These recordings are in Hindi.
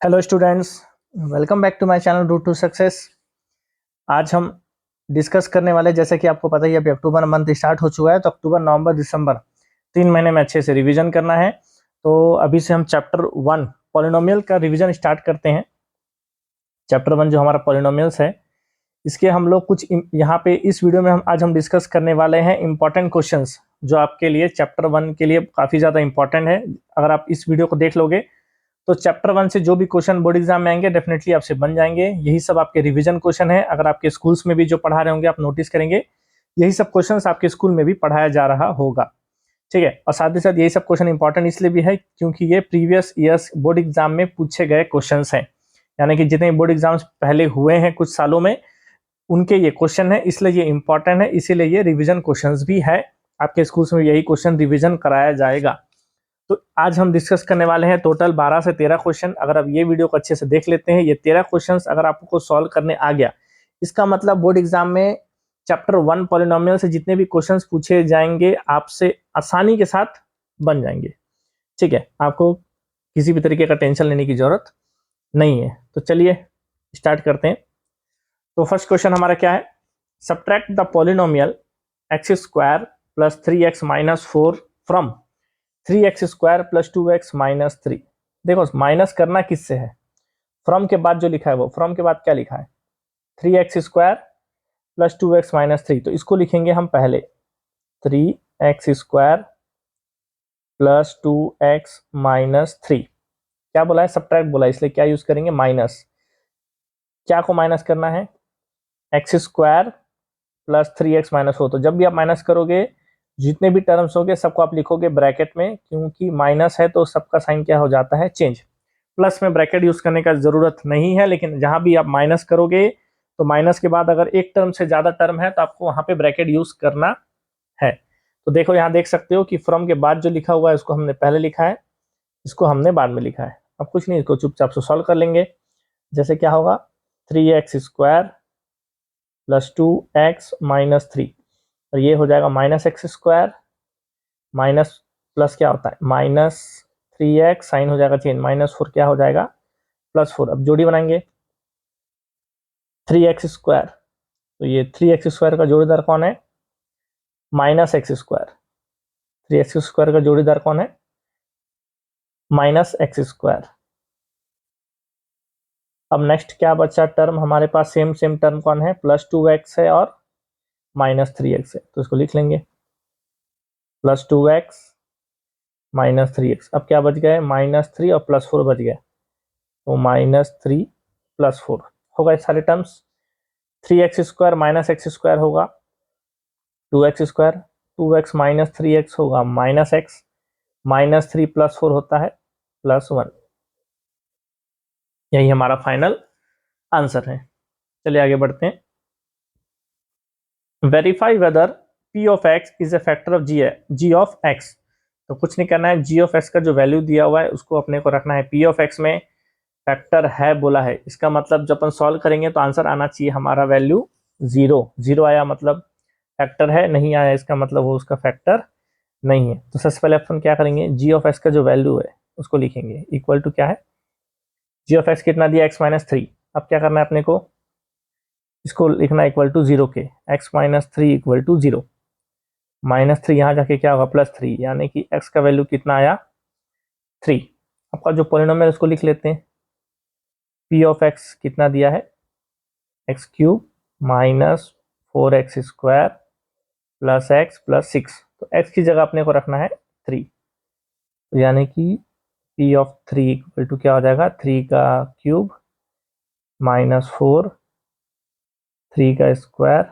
Hello students, welcome back to my channel route to success. आज हम डिस्कस करने वाले, जैसे कि आपको पता ही है, अभी अक्टूबर मंथ स्टार्ट हो चुका है, तो अक्टूबर नवंबर दिसंबर 3 महीने में अच्छे से रिवीजन करना है। तो अभी से हम चैप्टर 1 पॉलिनोमियल का रिवीजन स्टार्ट करते हैं। चैप्टर 1 जो हमारा पॉलिनोमियल्स है, इसके हम लोग कुछ यहाँ पे इस वीडियो में हम डिस्कस करने वाले हैं इंपॉर्टेंट क्वेश्चंस, जो आपके लिए चैप्टर 1 के लिए काफ़ी ज़्यादा इंपॉर्टेंट है। अगर आप इस वीडियो को देख लोगे तो चैप्टर 1 से जो भी क्वेश्चन बोर्ड एग्जाम में आएंगे डेफिनेटली आपसे बन जाएंगे। यही सब आपके रिवीजन क्वेश्चन है। अगर आपके स्कूल्स में भी जो पढ़ा रहे होंगे आप नोटिस करेंगे, यही सब क्वेश्चंस आपके स्कूल में भी पढ़ाया जा रहा होगा। ठीक है, और साथ ही साथ यही सब क्वेश्चन इंपॉर्टेंट इसलिए भी है क्योंकि ये प्रीवियस ईयर्स बोर्ड एग्जाम में पूछे गए क्वेश्चन हैं। यानी कि जितने बोर्ड एग्जाम्स पहले हुए हैं कुछ सालों में, उनके ये क्वेश्चन है, इसलिए ये इंपॉर्टेंट है, इसीलिए ये रिवीजन क्वेश्चंस भी है। आपके स्कूल्स में यही क्वेश्चन रिवीजन कराया जाएगा। तो आज हम डिस्कस करने वाले हैं टोटल 12 से 13 क्वेश्चन। अगर आप ये वीडियो को अच्छे से देख लेते हैं, ये 13 क्वेश्चन अगर आपको सॉल्व करने आ गया, इसका मतलब बोर्ड एग्जाम में चैप्टर 1 पॉलिनोमियल से जितने भी क्वेश्चंस पूछे जाएंगे आपसे आसानी के साथ बन जाएंगे। ठीक है, आपको किसी भी तरीके का टेंशन लेने की जरूरत नहीं है। तो चलिए स्टार्ट करते हैं। तो फर्स्ट क्वेश्चन हमारा क्या है? Subtract the polynomial x square plus 3x minus 4 from 3x square plus 2x minus 3। देखो माइनस करना किससे है? फ्रॉम के बाद जो लिखा है, वो फ्रॉम के बाद क्या लिखा है? 3x square plus 2x minus 3। तो इसको लिखेंगे हम पहले 3x square plus 2x minus 3। क्या बोला है? सब्ट्रैक्ट बोला है, इसलिए क्या यूज करेंगे? माइनस। क्या को माइनस करना है? X square plus 3x minus 4। तो जब भी आप माइनस करोगे, जितने भी टर्म्स होंगे सबको आप लिखोगे ब्रैकेट में, क्योंकि माइनस है तो सबका साइन क्या हो जाता है? चेंज। प्लस में ब्रैकेट यूज करने का जरूरत नहीं है, लेकिन जहां भी आप माइनस करोगे तो माइनस के बाद अगर एक टर्म से ज्यादा टर्म है तो आपको वहां पे ब्रैकेट यूज करना है। तो देखो यहाँ देख सकते हो कि फ्रॉम के बाद जो लिखा हुआ है उसको हमने पहले लिखा है, इसको हमने बाद में लिखा है। अब कुछ नहीं, इसको चुपचाप से सॉल्व कर लेंगे। जैसे क्या होगा? 3x square plus 2x minus 3, और ये हो जाएगा minus x square minus plus क्या होता है? माइनस 3x, साइन हो जाएगा चेंज, माइनस 4 क्या हो जाएगा? प्लस 4। अब जोड़ी बनाएंगे 3x स्क्वायर, तो ये 3x स्क्वायर का जोड़ीदार कौन है? Minus x square. 3x square का जोड़ीदार कौन है? Minus x square. अब नेक्स्ट क्या बचा टर्म हमारे पास? सेम सेम टर्म कौन है? प्लस 2x है और माइनस 3x है, तो इसको लिख लेंगे प्लस 2x माइनस 3x। अब क्या बच गए? माइनस 3 और प्लस 4 बच गए, तो माइनस 3 प्लस 4 होगा सारे terms. 3x square minus x square होगा 2x square, 2x minus 3x होगा माइनस एक्स, माइनस 3 प्लस 4 होता है प्लस 1। यही हमारा फाइनल आंसर है। चलिए आगे बढ़ते हैं। Verify whether p of x is a factor of g of x। तो कुछ नहीं करना है, g ऑफ x का जो वैल्यू दिया हुआ है उसको अपने को रखना है p ऑफ x में फैक्टर है बोला है। इसका मतलब जब अपन सॉल्व करेंगे तो आंसर आना चाहिए हमारा वैल्यू 0। 0 आया मतलब फैक्टर है, नहीं आया इसका मतलब वो उसका फैक्टर नहीं है। तो सबसे पहले अपन क्या करेंगे? g ऑफ x का जो वैल्यू है उसको लिखेंगे इक्वल टू क्या है? g ऑफ x कितना दिया? x minus 3। अब क्या करना है अपने को? इसको लिखना इक्वल टू 0 के, x minus 3 equal to 0। Minus 3 यहाँ जाके क्या होगा? प्लस 3, यानी कि x का वैल्यू कितना आया? 3। आपका जो पॉलिनोमियल उसको लिख लेते हैं। p ऑफ x कितना दिया है? X cube minus 4x square plus x plus 6। तो x की जगह अपने को रखना है 3, तो यानी कि p ऑफ 3 इक्वल टू क्या हो जाएगा? 3 का क्यूब माइनस 4, 3 का स्क्वायर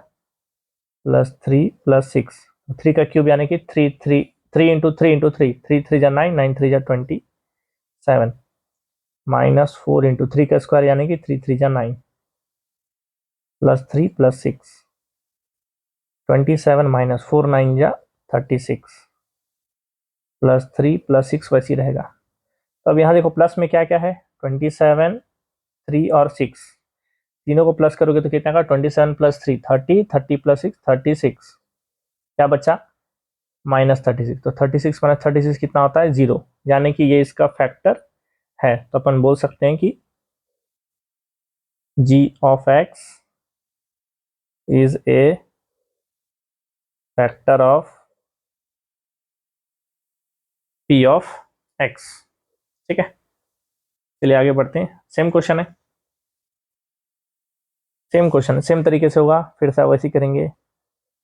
प्लस 3 प्लस 6। 3 का क्यूब यानी कि 3 इंटू 3 इंटू 3, 3 3 जा 9, 9 3 जा 27, माइनस 4 इंटू 3 का स्क्वायर यानी कि 3 3 जा 9 प्लस 3 प्लस 6, 27 माइनस 4 9 जा 36 प्लस 3 प्लस 6 वैसी रहेगा। तो अब यहाँ देखो प्लस में क्या क्या है? 27, 3 और 6, तीनों को प्लस करोगे तो कितना का? 27 प्लस 3 30, 30 प्लस 6 36। क्या बचा? माइनस 36। तो 36 माइनस 36 कितना होता है? 0, यानी कि ये इसका फैक्टर है, तो अपन बोल सकते हैं कि g of x is a factor of p of x। ठीक है, चलिए आगे बढ़ते हैं। सेम क्वेश्चन है, सेम तरीके से होगा, फिर से वैसे करेंगे।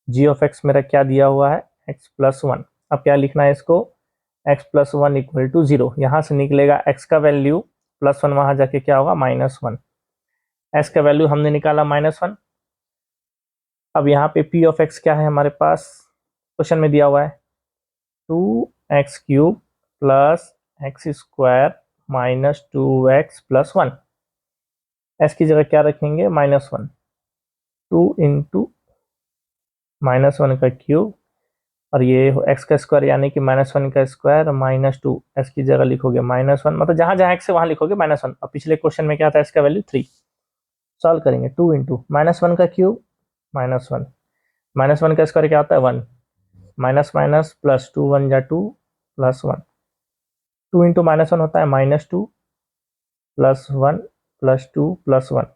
g ऑफ x मेरा क्या दिया हुआ है, x प्लस 1। अब क्या लिखना है इसको, x प्लस 1 इक्वल टू 0। यहाँ से निकलेगा x का वैल्यू प्लस 1, वहां जाके क्या होगा -1। x का वैल्यू हमने निकाला -1। अब यहाँ पे p ऑफ x क्या है हमारे पास, क्वेश्चन में दिया हुआ है 2x cube plus x square minus 2x plus 1। s की जगह क्या रखेंगे, -1। 2 इंटू -1 का क्यूब, और ये x का स्क्वायर यानी कि -1 का स्क्वायर माइनस 2। s की जगह लिखोगे -1, मतलब जहां जहां x है वहां लिखोगे -1। अब पिछले क्वेश्चन में क्या था, इसका वैल्यू 3। सॉल्व करेंगे, 2 इंटू -1 का क्यूब -1, -1 का स्क्वायर क्या होता है 1, माइनस माइनस प्लस 2 1 जा 2 प्लस 1। 2 इंटू -1 होता है -2 प्लस 1 प्लस 2 प्लस 1।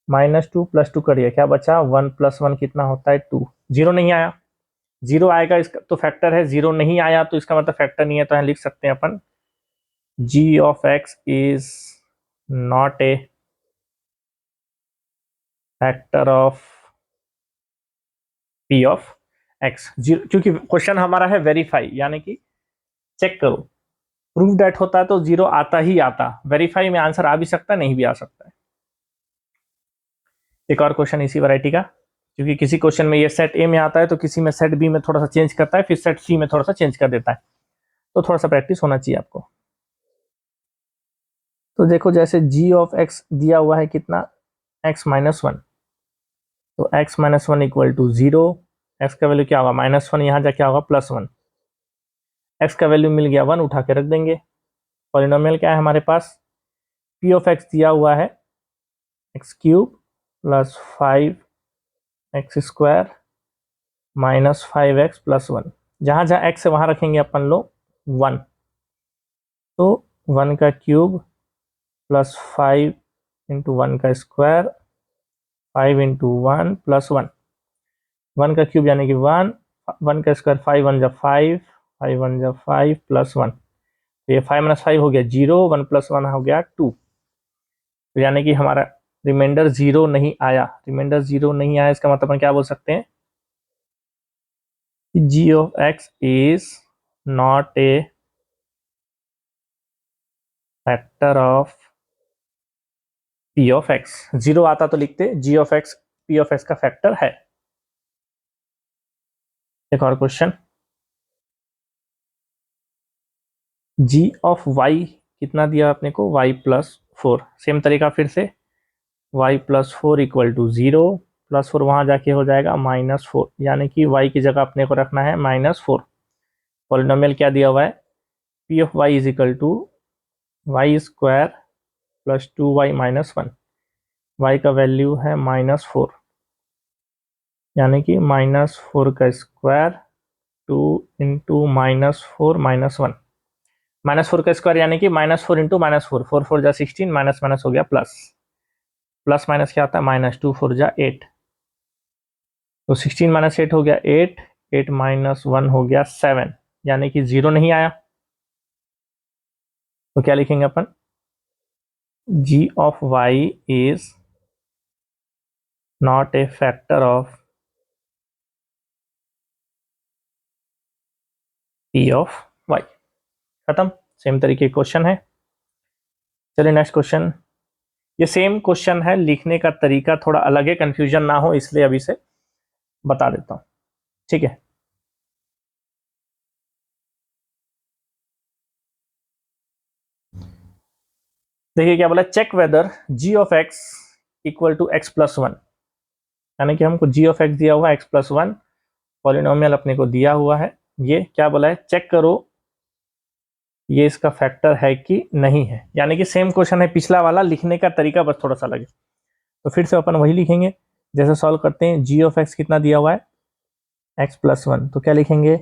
-2 प्लस 2 करिए, क्या बचा 1 प्लस 1 कितना होता है 2। जीरो नहीं आया, जीरो आएगा इसका तो फैक्टर है, जीरो नहीं आया तो इसका मतलब फैक्टर नहीं है। तो यहाँ लिख सकते हैं अपन g of x is not a factor of p of x। क्योंकि क्वेश्चन हमारा है वेरीफाई, यानी कि चेक करो। प्रूव डेट होता है तो जीरो आता ही आता, वेरीफाई में आंसर आ भी सकता है, नहीं भी आ सकता है। एक और क्वेश्चन इसी वैरायटी का, क्योंकि किसी क्वेश्चन में ये सेट ए में आता है तो किसी में सेट बी में थोड़ा सा चेंज करता है, फिर सेट सी में थोड़ा सा चेंज कर देता है, तो थोड़ा सा प्रैक्टिस होना चाहिए आपको। तो देखो, जैसे g ऑफ x दिया हुआ है कितना, x माइनस 1, तो x minus 1 equal to 0। x का वैल्यू क्या होगा -1, यहाँ जा क्या होगा +1। x का वैल्यू मिल गया 1, उठा के रख देंगे। पॉलिनोमियल क्या है हमारे पास, p ऑफ x दिया हुआ है x cube plus 5x square minus 5x plus 1। जहाँ जहाँ x है वहाँ रखेंगे अपन लोग 1, तो 1 का क्यूब प्लस 5 इंटू 1 का स्क्वायर, 5 इंटू 1 प्लस 1। 1 का क्यूब यानी कि 1, 1 का स्क्वायर 5 1 जा 5, 5 1 जा 5 प्लस 1। तो ये 5 माइनस 5 हो गया 0, 1 प्लस 1 हो गया 2। तो यानी कि हमारा रिमाइंडर 0 नहीं आया। रिमाइंडर 0 नहीं आया, इसका मतलब हम क्या बोल सकते हैं, g of x is not a factor of p of x। 0 आता तो लिखते g of x p of x का फैक्टर है। एक और क्वेश्चन, g ऑफ y कितना दिया आपने को, y प्लस 4। सेम तरीका फिर से, y plus 4 equal to 0, plus 4 वहां जाके हो जाएगा -4, यानी कि y की जगह अपने को रखना है -4। पॉलिनोमियल क्या दिया हुआ है, p of y is equal to y square plus 2y minus 1। y का वैल्यू है -4, यानी कि -4 का स्क्वायर 2 इंटू -4 माइनस 1। -4 का स्क्वायर यानी कि -4 इंटू -4, 4 4 जा 16, माइनस माइनस हो गया प्लस, प्लस माइनस क्या आता है -2 4 जा 8, तो 16 माइनस 8 हो गया 8, 8 माइनस 1 हो गया 7, यानी कि 0 नहीं आया। तो क्या लिखेंगे अपन, g of y is not a factor of p of y। खत्म, सेम तरीके क्वेश्चन है। चलिए नेक्स्ट क्वेश्चन। ये सेम क्वेश्चन है, लिखने का तरीका थोड़ा अलग है, कंफ्यूजन ना हो इसलिए अभी से बता देता हूं, ठीक है। देखिए क्या बोला, check whether g of x equal to x plus 1, यानी कि हमको g ऑफ x दिया हुआ है x प्लस 1, पॉलिनोमियल अपने को दिया हुआ है। ये क्या बोला है, चेक करो ये इसका फैक्टर है कि नहीं है, यानी कि सेम क्वेश्चन है पिछला वाला, लिखने का तरीका बस थोड़ा सा लगे। तो फिर से अपन वही लिखेंगे जैसे सॉल्व करते हैं। g ऑफ x कितना दिया हुआ है x प्लस 1, तो क्या लिखेंगे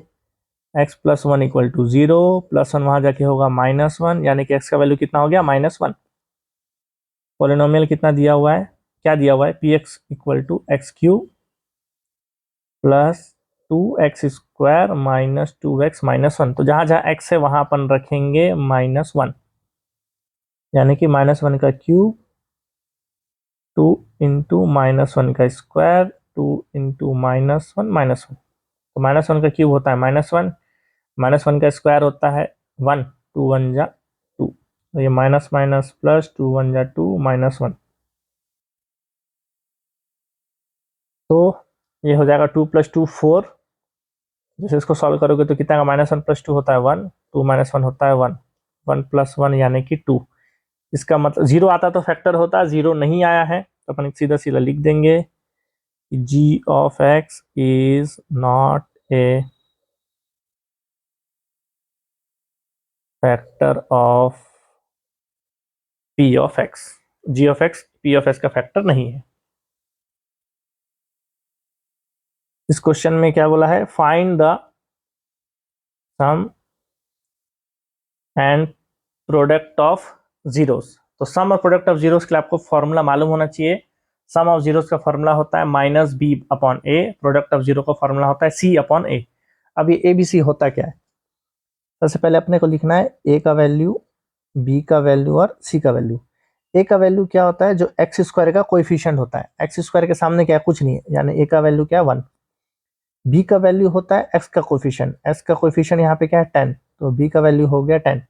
x plus one equal to 0, plus one वहां जाके होगा -1, यानी कि x का वैल्यू कितना हो गया -1। पॉलिनोमियल कितना दिया हुआ है, क्या दिया हुआ है, px equal to x cube plus 2x² minus 2x minus 1। तो जहां जहां x है वहां अपन रखेंगे -1, यानी कि -1 का क्यूब 2 इंटू -1 का स्क्वायर 2 इंटू -1 -1। तो -1 का क्यूब होता है -1, -1 का स्क्वायर होता है 1, 2 1 जा 2, तो ये माइनस माइनस प्लस 2 1 जा 2 -1। तो ये हो जाएगा 2 + 2 4। जैसे इसको सॉल्व करोगे तो कितना का -1 + 2 होता है 1, 2 - 1 होता है 1, 1 + 1 यानी कि 2। इसका मतलब 0 आता तो फैक्टर होता, 0 नहीं आया है तो अपन सीधा सीधा लिख देंगे g of x is not a factor of p of x। g of x p of x का फैक्टर नहीं है। इस क्वेश्चन में क्या बोला है, find the sum and product of zeros. तो सम और प्रोडक्ट ऑफ जीरोस के लिए आपको फॉर्मूला मालूम होना चाहिए। सम ऑफ जीरोस का फॉर्मूला होता है -b/a, प्रोडक्ट ऑफ जीरो का फॉर्मूला होता है c/a। अब ये ABC होता क्या है, सबसे पहले अपने को लिखना है a का वैल्यू, b का वैल्यू और c का वैल्यू। a का वैल्यू क्या होता है, जो x² का कोएफिशिएंट होता है, x² के सामने क्या, कुछ नहीं है, यानी a का वैल्यू क्या है 1। b का वैल्यू होता है x का कोएफिशिएंट, x का कोएफिशिएंट यहाँ पे क्या है 10, तो b का वैल्यू हो गया 10।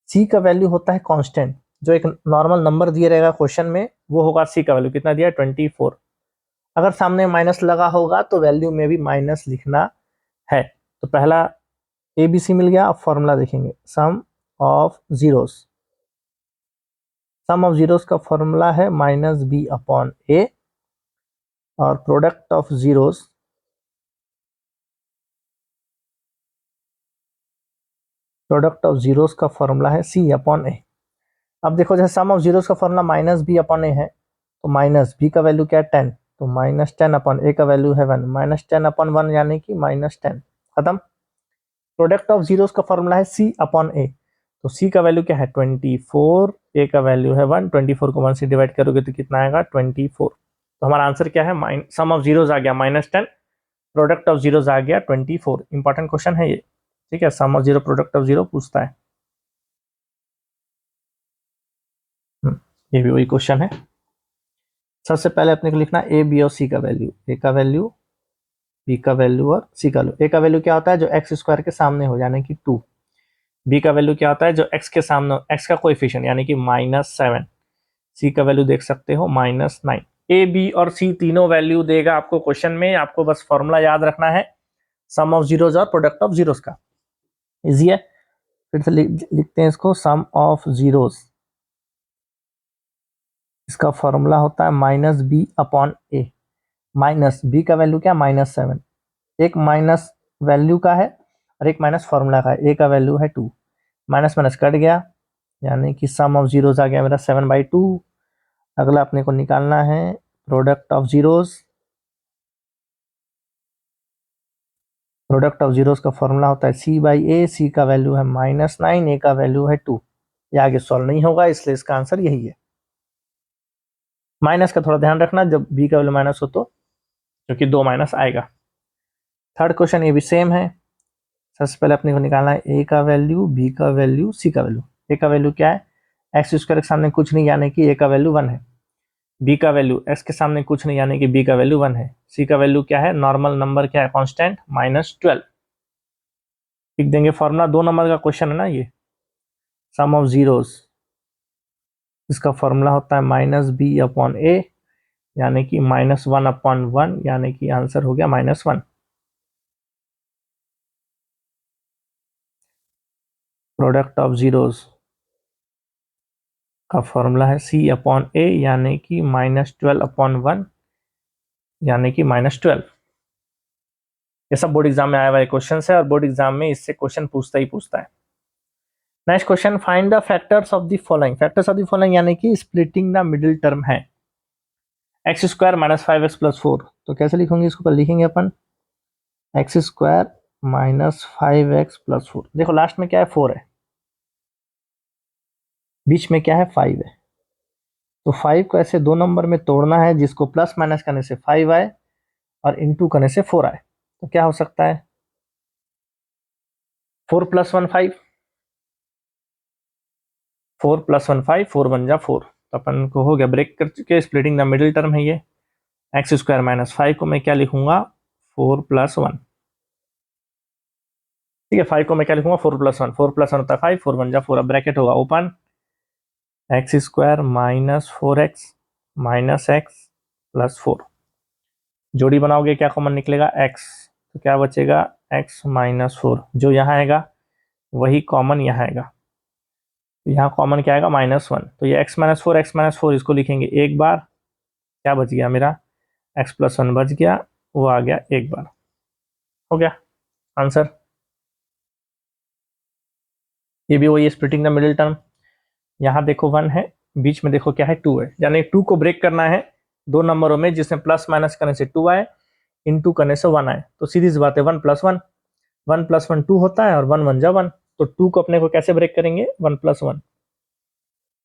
c का वैल्यू होता है कांस्टेंट, जो एक नॉर्मल नंबर दिया रहेगा क्वेश्चन में वो होगा c का वैल्यू, कितना दिया 24। अगर सामने माइनस लगा होगा तो वैल्यू में भी माइनस लिखना है। तो पहला ABC मिल गया। अब फॉर्मूला देखेंगे, sum of zeros. Sum of zeros का फॉर्मूला है -b/a, और product of zeros, product of zeros का फॉर्मूला है c/a। अब देखो जैसे सम ऑफ जीरोस का फॉर्मूला -b/a है, तो माइनस b का वैल्यू क्या है 10, तो -10/a का वैल्यू है 1, -10/1 यानी कि -10, खत्म। प्रोडक्ट ऑफ जीरोस का फॉर्मूला है c/a, तो c का वैल्यू क्या है 24, a का वैल्यू है 1, 24 को 1 से डिवाइड करोगे तो कितना आएगा 24। तो हमारा आंसर क्या है, सम ऑफ जीरोस आ गया -10, प्रोडक्ट ऑफ जीरोस आ गया 24। इंपॉर्टेंट क्वेश्चन है ये, ठीक है, sum of zero product of zero पूछता है। ये भी वही क्वेश्चन है। सबसे पहले अपने को लिखना ए बी और सी का वैल्यू, ए का वैल्यू, बी का वैल्यू और सी का वैल्यू। ए का वैल्यू क्या होता है, जो x² के सामने हो यानी कि 2। बी का वैल्यू क्या होता है, जो x के सामने, x का कोएफिशिएंट यानी कि -7। सी का वैल्यू देख सकते हो -9। ए बी और सी तीनों वैल्यू देगा आपको क्वेश्चन में, आपको बस फॉर्मूला याद रखना है सम ऑफ जीरोस और प्रोडक्ट ऑफ जीरोस का। इजी है। फिर से लिखते हैं इसको, सम ऑफ जीरोस, इसका फॉर्मूला होता है -b/a। माइनस बी का वैल्यू क्या, -7, एक माइनस वैल्यू का है और एक माइनस फॉर्मूला का है। ए का वैल्यू है 2, माइनस माइनस कट गया, यानी कि सम ऑफ जीरोस आ गया मेरा 7/2। अगला अपने को निकालना है product of zeros. Product of zeros का फॉर्मूला होता है c/a, सी का वैल्यू है -9, ए का वैल्यू है 2। ये आगे सॉल्व नहीं होगा, इसलिए इसका आंसर यही है। माइनस का थोड़ा ध्यान रखना, जब बी का वैल्यू माइनस हो तो, क्योंकि 2 माइनस आएगा। थर्ड क्वेश्चन ये भी सेम है। सबसे पहले अपने को निकालना है ए का वैल्यू, बी का वैल्यू, सी का वैल्यू। ए का वैल्यू क्या है, x² के सामने कुछ नहीं यानी कि ए का वैल्यू 1 है। बी का वैल्यू x के सामने कुछ नहीं यानी कि बी का वैल्यू 1 है। सी का वैल्यू क्या है, नॉर्मल नंबर क्या है, कांस्टेंट -12। लिख देंगे फॉर्मूला, 2 नंबर का क्वेश्चन है ना ये, सम ऑफ जीरोस, इसका फॉर्मूला होता है -b/a, यानी कि -1/1, यानी कि आंसर हो गया -1। प्रोडक्ट ऑफ जीरोस का फॉर्मूला है c/a, यानी कि -12/1, यानी कि -12। ये सब बोर्ड एग्जाम में आए हुए क्वेश्चन है, और बोर्ड एग्जाम में इससे क्वेश्चन पूछता ही पूछता है। Next question, find the factors of the following. Factors of the following यानी कि स्प्लिटिंग द मिडिल टर्म है, x² -5x + 4। तो कैसे लिखेंगे इसको, लिखेंगे अपन x² माइनस 5x प्लस 4। देखो लास्ट में क्या है, 4 है, बीच में क्या है, 5 है। तो 5 को ऐसे दो नंबर में तोड़ना है जिसको प्लस माइनस करने से 5 आए और इंटू करने से 4 आए। तो क्या हो सकता है, 4 प्लस 1 5, 4 प्लस 1 5, 4 बन जा 4। तो अपन को हो गया, ब्रेक कर चुके, स्प्लिटिंग द मिडिल टर्म है ये। एक्स स्क्वायर माइनस 5 को मैं क्या लिखूंगा, 4 प्लस 1। ठीक है, 5 को मैं क्या लिखूंगा, 4 प्लस 1, 4 प्लस 1 होता है 5, 4 बन जा 4। अब ब्रैकेट होगा open, x square minus 4x minus x plus 4। जोड़ी बनाओगे क्या कॉमन निकलेगा, x। तो क्या बचेगा, x माइनस 4। जो यहाँ आएगा वही कॉमन यहाँ आएगा। यहाँ कॉमन क्या आएगा, -1। तो ये x माइनस 4 इसको लिखेंगे एक बार, क्या बच गया मेरा, x प्लस 1 बच गया, वो आ गया एक बार। हो गया आंसर। ये भी वही स्प्लिटिंग द मिडिल टर्म। यहाँ देखो 1 है, बीच में देखो क्या है, 2 है, यानी 2 को ब्रेक करना है दो नंबरों में जिसमें प्लस माइनस करने से 2 आए, इनटू करने से 1 आए। तो सीधी सी बात है, 1 प्लस 1, 1 प्लस 1 2 होता है और 1 1 जा 1। तो 2 को अपने को कैसे ब्रेक करेंगे, 1 प्लस 1,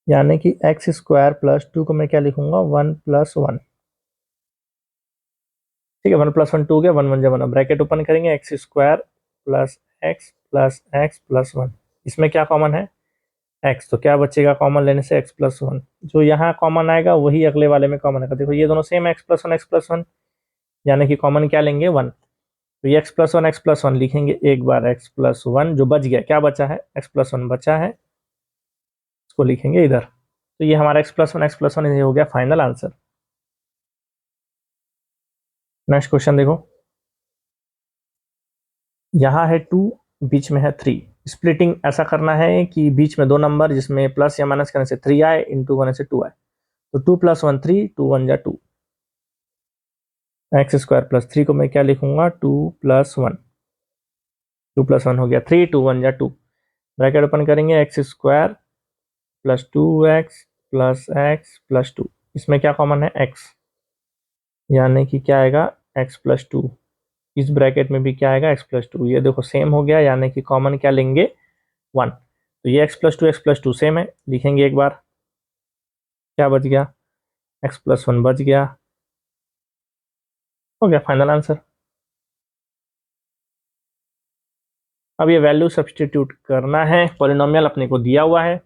यानी कि एक्स स्क्वायर प्लस 2 को मैं क्या लिखूंगा, 1 प्लस 1। ठीक है, 1 प्लस 1 2 हो गया, 1 1 जा 1। ब्रैकेट ओपन करेंगे, x square plus x plus 1। इसमें क्या कॉमन है, एक्स। तो क्या बचेगा कॉमन लेने से, एक्स प्लस 1। जो यहाँ कॉमन आएगा वही अगले वाले में कॉमन आएगा। देखो ये दोनों सेम, एक्स प्लस 1, यानी कि कॉमन क्या लेंगे, 1। तो ये एक्स प्लस 1 लिखेंगे एक बार, एक्स प्लस 1 जो बच गया, क्या बचा है, एक्स प्लस 1 बचा है, इसको लिखेंगे इधर। तो ये हमारा एक्स प्लस वन ये हो गया फाइनल आंसर। नेक्स्ट क्वेश्चन देखो, यहाँ है 2, बीच में है 3। स्प्लिटिंग ऐसा करना है कि बीच में दो नंबर जिसमें प्लस या माइनस करने से 3 आए, इंटू करने से 2 आए। तो 2 प्लस 1 3, 2 1 जा 2। एक्स स्क्वायर प्लस 3 को मैं क्या लिखूंगा, 2 प्लस 1। 2 प्लस 1 हो गया 3, 2 1 जा 2। ब्रैकेट ओपन करेंगे, x square plus 2x plus 2। इसमें क्या कॉमन है, x, यानी कि क्या आएगा, x प्लस 2। इस ब्रैकेट में भी क्या आएगा, x प्लस 2। ये देखो सेम हो गया, यानी कि कॉमन क्या लेंगे, 1। तो ये x प्लस 2 सेम है, लिखेंगे एक बार, क्या बच गया, x प्लस 1 बच गया। हो गया फाइनल आंसर। अब ये वैल्यू सब्सटीट्यूट करना है, पॉलिनोमियल अपने को दिया हुआ है,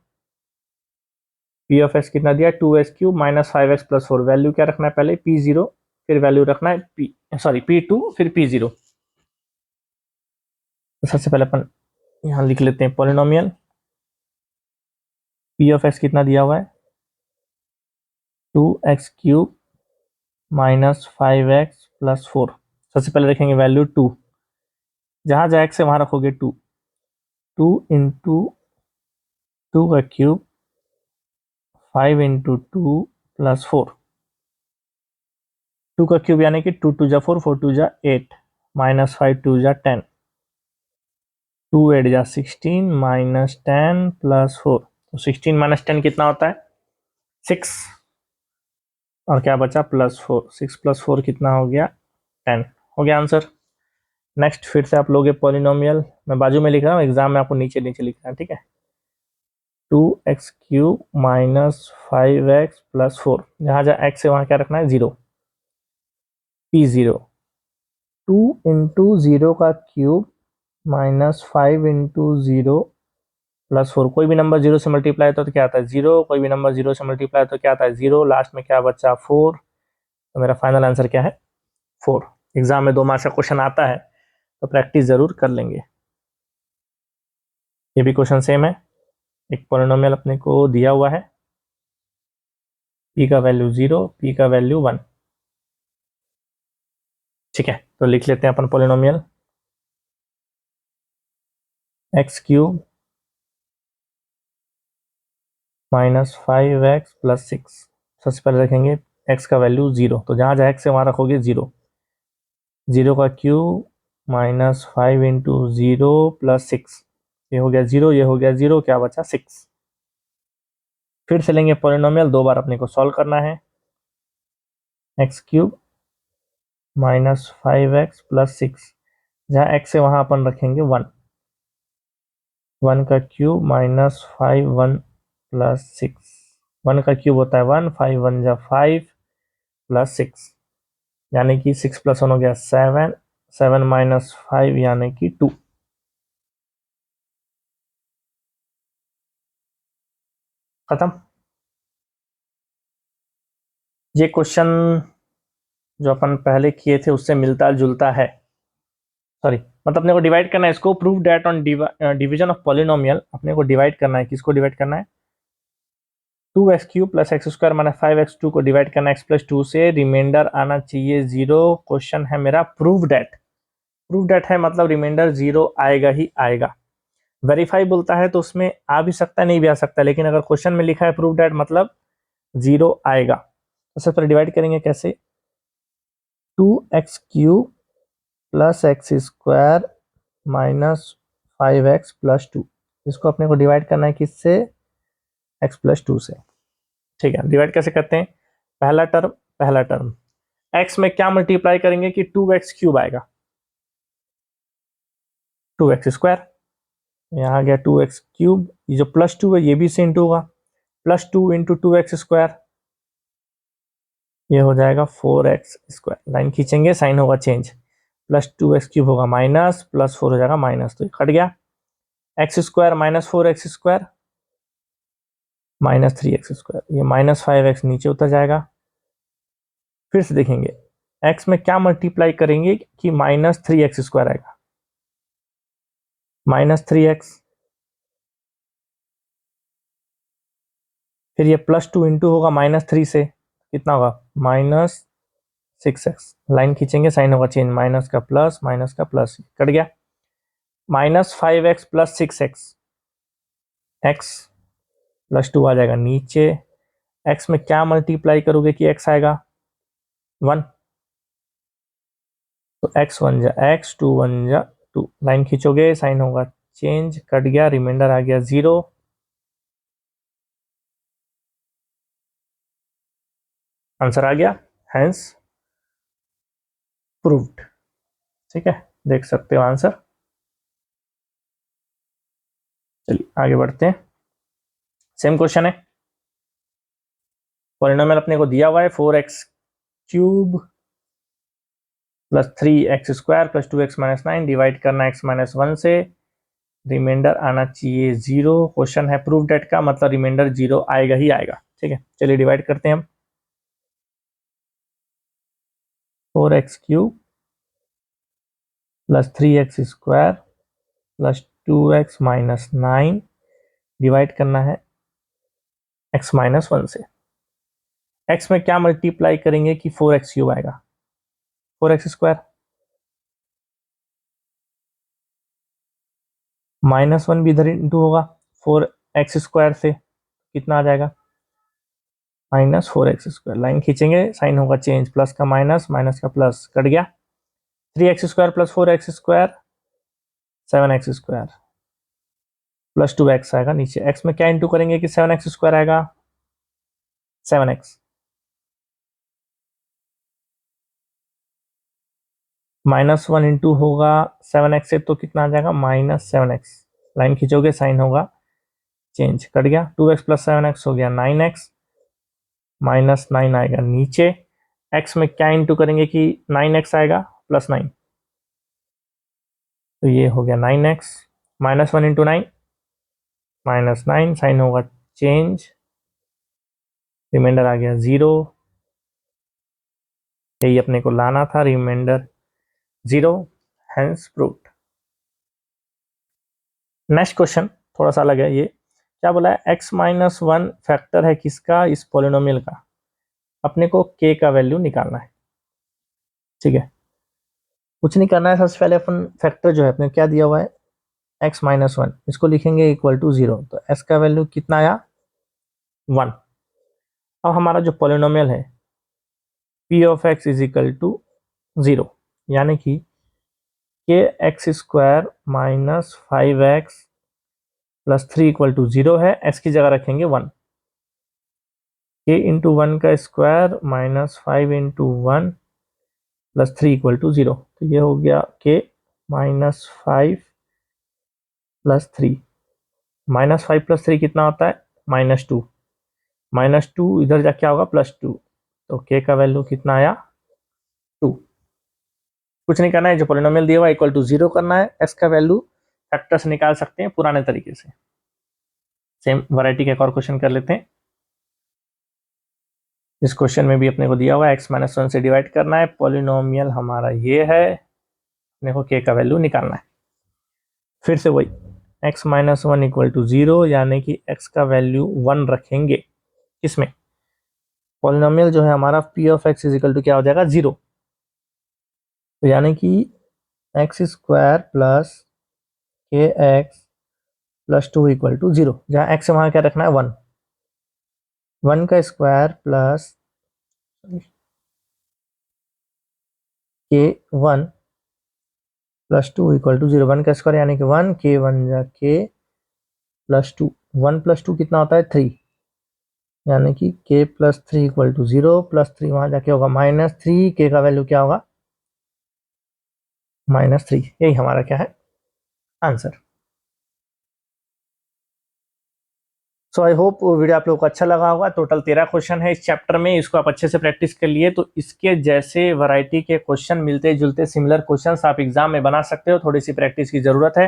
पी ऑफ एक्स कितना दिया, 2x³ minus 5x plus 4। Value क्या रखना है, पहले p0, फिर वैल्यू रखना है p2 फिर p0। तो सबसे पहले अपन यहाँ लिख लेते हैं पॉलिनोमियल, पी ऑफ एक्स कितना दिया हुआ है, 2x³ माइनस 5x प्लस 4। सबसे पहले रखेंगे वैल्यू 2, जहाँ जहाँ x है वहाँ रखोगे 2। 2 इंटू 2 का क्यूब, 5 इंटू 2 प्लस 4। 2 का क्यूब यानी कि 2 2 जा 4, 4 2 जा 8, माइनस 5 2 जा 10, 2 8 जा 16, माइनस 10 प्लस 4। तो 16 माइनस 10 कितना होता है, 6। और क्या बचा, प्लस 4। 6 प्लस 4 कितना हो गया, 10। हो गया आंसर। नेक्स्ट फिर से आप लोगे पॉलिनोमियल, मैं बाजू में लिख रहा हूँ, एग्जाम में आपको नीचे नीचे लिखना है, ठीक है। 2x³ माइनस 5x प्लस 4, जहाँ जहाँ x है वहाँ क्या रखना है, 0, p0। 2 इंटू 0 का क्यूब माइनस 5 इंटू 0 प्लस 4। कोई भी नंबर 0 से मल्टीप्लाई होता है तो क्या आता है, 0। कोई भी नंबर 0 से मल्टीप्लाई तो क्या आता है, 0। लास्ट में क्या बचा, 4। तो मेरा फाइनल आंसर क्या है, 4। एग्जाम में 2 मार्क्स का क्वेश्चन आता है तो प्रैक्टिस जरूर कर लेंगे। ये भी क्वेश्चन सेम है, एक पॉलिनोमियल अपने को दिया हुआ है, p का वैल्यू 0, p का वैल्यू 1। ठीक है, तो लिख लेते हैं अपन polynomial, x³ minus 5x plus 6। सबसे पहले रखेंगे x का वैल्यू 0, तो जहाँ जहाँ x है वहाँ रखोगे 0। 0 का क्यूब माइनस 5 इंटू 0 प्लस 6। ये हो गया 0, ये हो गया 0, क्या बचा, 6। फिर से लेंगे पॉलिनोमियल, 2 बार अपने को सॉल्व करना है, x³ माइनस 5x प्लस 6। जहाँ x है वहाँ अपन रखेंगे 1, 1 का क्यूब माइनस 5 1 प्लस 6, 1 का क्यूब होता है 1, 5 1 जा 5 प्लस 6, यानी कि 6 प्लस 1 हो गया 7, 7 माइनस 5 यानी कि 2। खत्म। ये क्वेश्चन जो अपन पहले किए थे उससे मिलता जुलता है, सॉरी मतलब अपने को डिवाइड करना है इसको। Prove that on division of polynomial, अपने को डिवाइड करना है, किसको डिवाइड करना है, 2x³ plus x square minus 5x2 को डिवाइड करना है x+2 से, रिमाइंडर आना चाहिए 0। क्वेश्चन है मेरा प्रूव डेट, प्रूव डेट है मतलब रिमाइंडर 0 आएगा ही आएगा। वेरीफाई बोलता है तो उसमें आ भी सकता है नहीं भी आ सकता है, लेकिन अगर क्वेश्चन में लिखा है प्रूव डेट मतलब 0 आएगा। तो सबसे पहले डिवाइड करेंगे कैसे, 2x³ plus x square minus 5x+2, इसको अपने को डिवाइड करना है किससे, x+2 से। ठीक है, डिवाइड कैसे करते हैं, पहला टर्म x में क्या मल्टीप्लाई करेंगे कि 2x³ आएगा, 2x², यहाँ आ गया 2x³, ये जो +2 है ये भी इसे इंटू होगा, +2 इंटू 2x², ये हो जाएगा 4x²। लाइन खींचेंगे साइन होगा चेंज, +2x³ होगा माइनस, +4 हो जाएगा माइनस, तो ये कट गया, x² minus 4x² minus 3x², ये माइनस 5x नीचे उतर जाएगा। फिर से देखेंगे x में क्या मल्टीप्लाई करेंगे कि माइनस 3x² आएगा, -3x, फिर ये +2 इंटू होगा -3 से, कितना होगा -6x। लाइन खींचेंगे साइन होगा चेंज, माइनस का प्लस कट गया, -5x प्लस 6x, x+2 आ जाएगा नीचे, x में क्या मल्टीप्लाई करोगे कि x आएगा 1, तो x1 जा x, 2 1 जा 2, लाइन खींचोगे साइन होगा चेंज, कट गया, रिमाइंडर आ गया 0। आंसर आ गया, हैंस प्रूव्ड। ठीक है, देख सकते हो आंसर। चलिए आगे बढ़ते हैं, सेम क्वेश्चन है, पॉलिनोमियल अपने को दिया हुआ है 4x³ plus 3x² plus 2x-9, divide करना x-1 से, रिमाइंडर आना चाहिए 0। क्वेश्चन है प्रूव डेट का मतलब रिमाइंडर 0 आएगा ही आएगा। ठीक है, चलिए डिवाइड करते हैं हम, 4x³ plus 3x² plus 2x-9, divide करना है x-1 से। x में क्या मल्टीप्लाई करेंगे कि 4x³ आएगा, 4x² -1 भी इधर इंटू होगा 4x² से, कितना आ जाएगा -4x²। लाइन खींचेंगे साइन होगा चेंज, प्लस का माइनस, माइनस का प्लस, कट गया, 3x² plus 4x² 7x² plus 2x आएगा नीचे, x में क्या इंटू करेंगे कि 7x² आएगा 7x, -1 इंटू होगा 7x से तो कितना आ जाएगा -7x। लाइन खींचोगे साइन होगा चेंज, कट गया, 2x प्लस 7x हो गया 9x, -9 आएगा नीचे, x में क्या इंटू करेंगे कि 9x आएगा +9, तो ये हो गया 9x, -1 इंटू 9 -9, साइन होगा चेंज, रिमाइंडर आ गया 0। यही अपने को लाना था, remainder 0, hence proved. Next question थोड़ा सा अलग है, ये क्या बोला है, x-1 फैक्टर है किसका, इस पॉलिनोमियल का, अपने को k का वैल्यू निकालना है। ठीक है, कुछ नहीं करना है, सबसे पहले अपन फैक्टर जो है अपने क्या दिया हुआ है x-1, इसको लिखेंगे इक्वल टू 0, तो s का वैल्यू कितना आया 1। अब हमारा जो पॉलिनोमियल है p of x is equal to 0, यानी कि kx² minus 5x plus 3 equal to 0 है, x की जगह रखेंगे 1, k इंटू 1 का square minus 5 into 1 plus 3 equal to 0, तो ये हो गया k -5 + 3, -5 + 3 कितना होता है -2, -2 इधर जा क्या होगा +2, तो k का वैल्यू कितना आया 2। कुछ नहीं करना है, जो पॉलिनोमियल दिया हुआ इक्वल टू 0 करना है, x का वैल्यू फैक्टर से निकाल सकते हैं पुराने तरीके से। सेम वैरायटी का एक और क्वेश्चन कर लेते हैं। इस क्वेश्चन में भी अपने को दिया हुआ है x-1 से डिवाइड करना है, पॉलिनोमियल हमारा ये है, अपने को k का वैल्यू निकालना है। फिर से वही x-1 इक्वल टू 0, यानी कि x का वैल्यू 1 रखेंगे किसमें, पॉलिनोमियल जो है हमारा p of x is equal to क्या हो जाएगा 0, तो यानी कि x² plus kx plus 2 equal to 0, जहाँ x वहाँ क्या रखना है 1, 1 का square plus k1 plus 2 equal to 0, 1 का स्क्वायर यानी कि 1, k1 जा k प्लस 2, 1 प्लस 2 कितना होता है 3, यानी कि k plus 3 equal to 0, plus 3 वहाँ जाके होगा -3, k का वैल्यू क्या होगा -3, यही हमारा क्या है answer. So I hope video आप लोगों को अच्छा लगा होगा। टोटल 13 क्वेश्चन है इस चैप्टर में, इसको आप अच्छे से प्रैक्टिस कर लिए तो इसके जैसे वैरायटी के क्वेश्चन मिलते जुलते सिमिलर क्वेश्चंस आप एग्जाम में बना सकते हो, थोड़ी सी प्रैक्टिस की जरूरत है।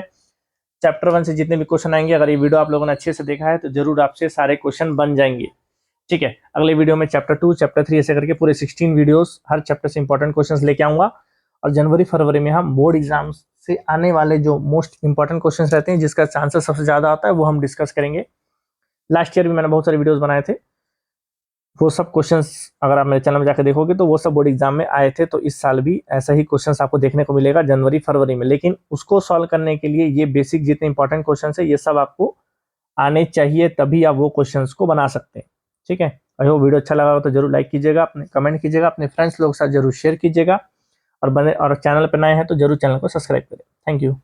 चैप्टर 1 से जितने भी क्वेश्चन आएंगे, अगर ये वीडियो आप लोगों ने अच्छे से देखा है तो जरूर आपसे सारे क्वेश्चन बन जाएंगे। ठीक है, अगले वीडियो में चैप्टर 2 चैप्टर 3 ऐसे करके पूरे 16 वीडियोस हर चैप्टर से इंपॉर्टेंट क्वेश्चंस लेके आऊंगा, और जनवरी फरवरी में हम बोर्ड एग्जाम से आने वाले जो मोस्ट इंपॉर्टेंट क्वेश्चंस रहते हैं, जिसका चांसेस सबसे ज्यादा आता है, वो हम डिस्कस करेंगे। लास्ट ईयर भी मैंने बहुत सारे वीडियोस बनाए थे, वो सब क्वेश्चंस अगर आप मेरे चैनल में जाकर देखोगे तो वो सब बोर्ड एग्जाम में आए थे, तो इस साल भी ऐसा ही क्वेश्चंस आपको देखने को मिलेगा जनवरी फरवरी में। लेकिन उसको सॉल्व करने के लिए ये बेसिक जितने इंपॉर्टेंट क्वेश्चंस है ये सब आपको आने चाहिए, तभी आप वो क्वेश्चंस को बना सकते हैं। ठीक है, अगर वो वीडियो अच्छा लगा हो तो जरूर लाइक कीजिएगा, अपने कमेंट कीजिएगा, अपने फ्रेंड्स लोग के साथ जरूर शेयर कीजिएगा, और चैनल पर नए हैं तो जरूर चैनल को सब्सक्राइब करें। Thank you.